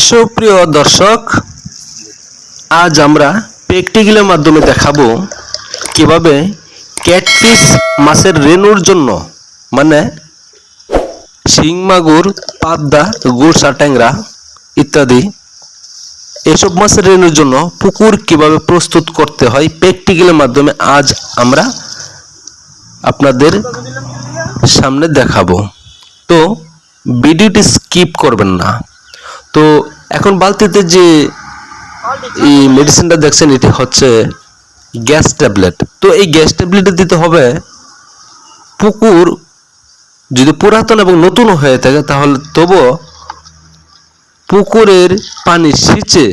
সুপ্রিয় দর্শক, আজ আমরা প্র্যাকটিক্যালের মাধ্যমে দেখাবো কিভাবে ক্যাটফিশ মাছের রেণুর জন্য মানে শিং মাগুর, পাবদা, গুলশা, ট্যাংরা ইত্যাদি এসব মাছের রেণুর জন্য পুকুর কিভাবে প্রস্তুত করতে হয় প্র্যাকটিক্যালের মাধ্যমে আজ আমরা আপনাদের সামনে দেখাবো। তো ভিডিওটি স্কিপ করবেন না। তো এখন বালতিতে যে এই মেডিসিনটা দেখছেন এটি হচ্ছে গ্যাস ট্যাবলেট। তো এই গ্যাস ট্যাবলেটে দিতে হবে পুকুর যদি পুরাতন এবং নতুন হয়ে থাকে তাহলে তবুও পুকুরের পানি সিঁচে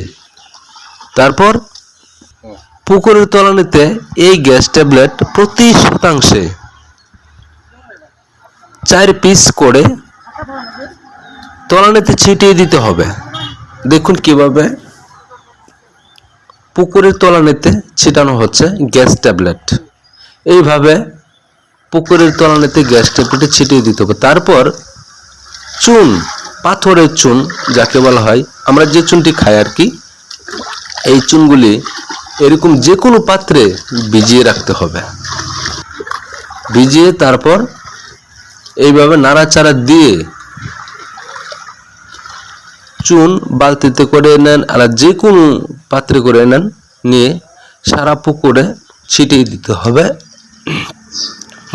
তারপর পুকুরের তলানিতে এই গ্যাস ট্যাবলেট প্রতি শতাংশে 4 পিস করে তলানিতে ছিটিয়ে দিতে হবে। দেখুন কিভাবে পুকুরের তলানিতে ছিটানো হচ্ছে গ্যাস ট্যাবলেট। এইভাবে পুকুরের তলানিতে গ্যাস ট্যাবলেট ছিটিয়ে দিতে হবে। তারপর চুন, পাথরের চুন যাকে বলা হয়, আমরা যে চুনটি খাই আর কি, এই চুনগুলি এরকম যে কোনো পাত্রে ভিজিয়ে রাখতে হবে। ভিজিয়ে তারপর এইভাবে নাড়াচাড়া দিয়ে চুন বালতিতে করে নেন আর যে কোনো পাত্রে করে নেন, নিয়ে সারা পুকুরে ছিটিয়ে দিতে হবে।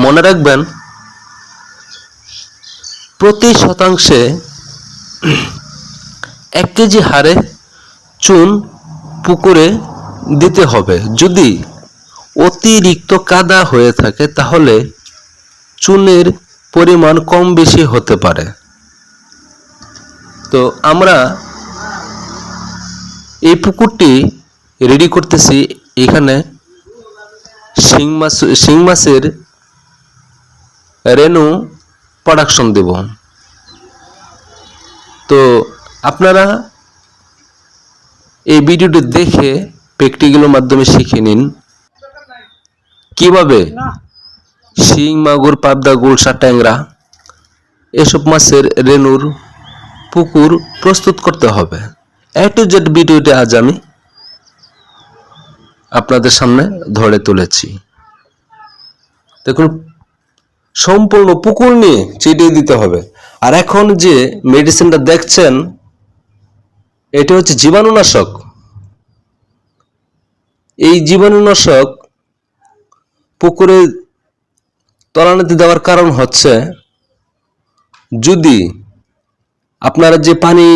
মনে রাখবেন প্রতি শতাংশে 1 কেজি হারে চুন পুকুরে দিতে হবে। যদি অতিরিক্ত কাদা হয়ে থাকে তাহলে চুনের পরিমাণ কম বেশি হতে পারে। তো আমরা এই পুকুরটি রেডি করতেছি। এখানে শিং মাছের রেণু প্রোডাকশন দেব। তো আপনারা এই ভিডিওটি দেখে প্র্যাকটিক্যালের মাধ্যমে শিখে নিন কিভাবে শিং মাগুর, পাবদা, গুলশা, ট্যাংরা এসব মাছের রেণুর পুকুর প্রস্তুত করতে হবে। A to Z ভিডিওটি আজ আমি আপনাদের সামনে ধরে তুলেছি। দেখুন সম্পূর্ণ পুকুর নিয়ে ছিটিয়ে দিতে হবে। আর এখন যে মেডিসিনটা দেখছেন এটা হচ্ছে জীবাণুনাশক। এই জীবাণুনাশক পুকুরে তলানিতে দেওয়ার কারণ হচ্ছে যদি আপনারা যে পানি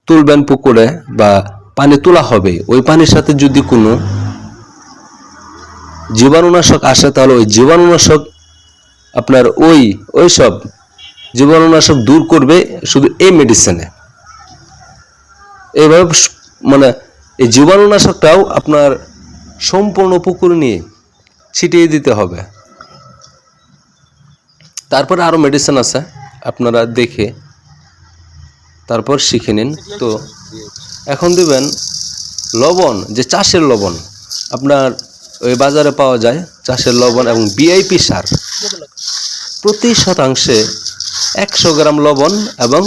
তুলবেন পুকুরে বা পানি তোলা হবে ওই পানির সাথে যদি কোনো জীবাণুনাশক আসে তাহলে ওই জীবাণুনাশক আপনার ওই সব জীবাণুনাশক দূর করবে শুধু এই মেডিসিনে। এইভাবে মানে এই জীবাণুনাশকটাও আপনার সম্পূর্ণ পুকুর নিয়ে ছিটিয়ে দিতে হবে। তারপরে আরো মেডিসিন আছে, আপনারা দেখে তারপর শিখে নিন। তো এখন দিবেন লবণ, যে চাষের লবণ আপনার ওই বাজারে পাওয়া যায়, চাষের লবণ এবং ভিআইপি সার প্রতি শতাংশে 100 গ্রাম লবণ এবং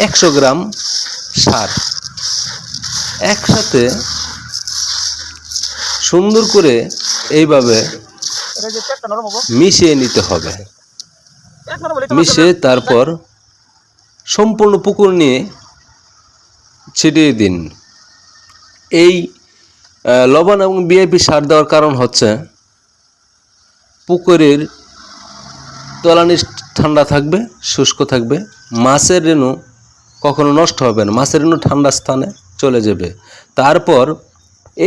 100 গ্রাম সার একসাথে সুন্দর করে এইভাবে মিশিয়ে নিতে হবে। মিশিয়ে তারপর সম্পূর্ণ পুকুর নিয়ে ছিটিয়ে দিন। এই লবণ এবং ভিআইপি সার দেওয়ার কারণ হচ্ছে পুকুরের তলানি ঠান্ডা থাকবে, শুষ্ক থাকবে, মাছের রেণু কখনো নষ্ট হবে না, মাছের রেণু ঠান্ডা স্থানে চলে যাবে। তারপর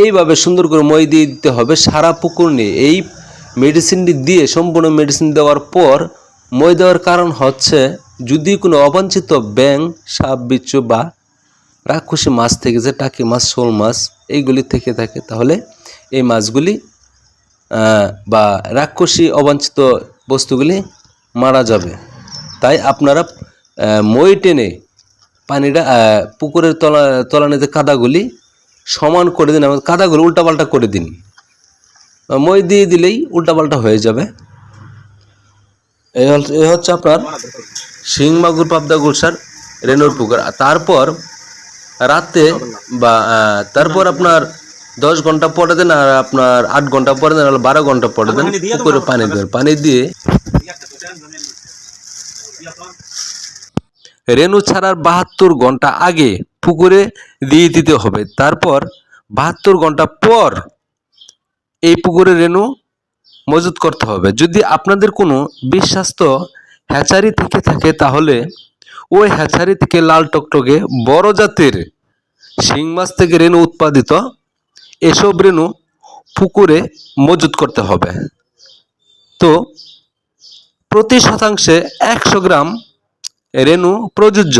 এইভাবে সুন্দর করে মই দিয়ে দিতে হবে সারা পুকুর নিয়ে। এই মেডিসিনটি দিয়ে সম্পূর্ণ মেডিসিন দেওয়ার পর মই দেওয়ার কারণ হচ্ছে যদি কোনো অবাঞ্ছিত ব্যাঙ, সাপ, বিচ্ছু বা রাক্ষসী মাছ থেকে, যে টাকি মাছ, শোল মাছ এইগুলি থেকে থাকে তাহলে এই মাছগুলি বা রাক্ষসী অবাঞ্ছিত বস্তুগুলি মারা যাবে। তাই আপনারা মই টেনে পানিটা পুকুরের তলানিতে কাদাগুলি সমান করে দিন এবং কাদাগুলি উল্টাপাল্টা করে দিন। মই দিয়ে দিলেই উল্টাপাল্টা হয়ে যাবে। এই হচ্ছে আপনার শিং মাগুর, পাবদা, গুলশার রেনুর পুকুর। তারপর রাতে বা তারপর আপনার 10 ঘন্টা পরে দেন, আর আপনার 8 ঘন্টা পরে দেন, আর 12 ঘন্টা পরে দেন পুকুরে পানি দেবেন। পানি দিয়ে রেনু ছাড়ার 72 ঘন্টা আগে পুকুরে দিয়ে দিতে হবে। তারপর 72 ঘন্টা পর এই পুকুরে রেনু মজুত করতে হবে। যদি আপনাদের কোনো বিশ্বাস্ত হ্যাচারি থেকে থাকে তাহলে ওই হ্যাচারি থেকে লাল টকটকে বড় জাতের শিং মাছ থেকে রেনু উৎপাদিত এসব রেনু পুকুরে মজুত করতে হবে। তো প্রতি শতাংশে 100 গ্রাম রেনু প্রযোজ্য।